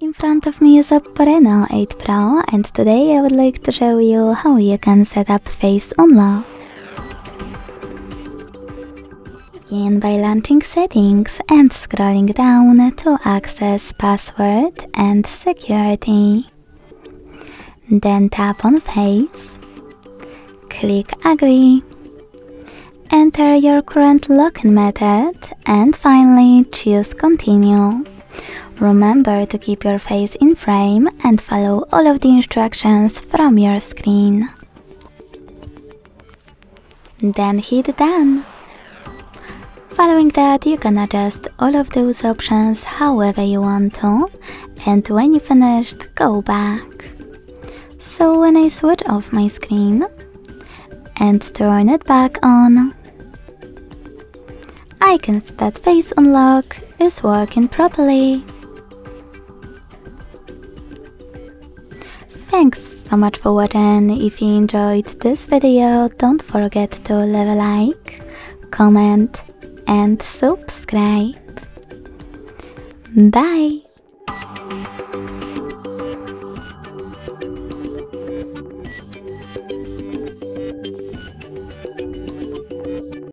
In front of me is OPPO Reno 8 Pro, and today I would like to show you how you can set up face unlock. Begin by launching settings and scrolling down to access password and security. Then tap on face, click agree, enter your current login method and finally choose continue. Remember to keep your face in frame and follow all of the instructions from your screen. Then hit done. Following that, you can adjust all of those options however you want to, and when you finished, go back. So when I switch off my screen and turn it back on, I can see that face unlock is working properly. Thanks so much for watching. If you enjoyed this video, don't forget to leave a like, comment and subscribe. Bye!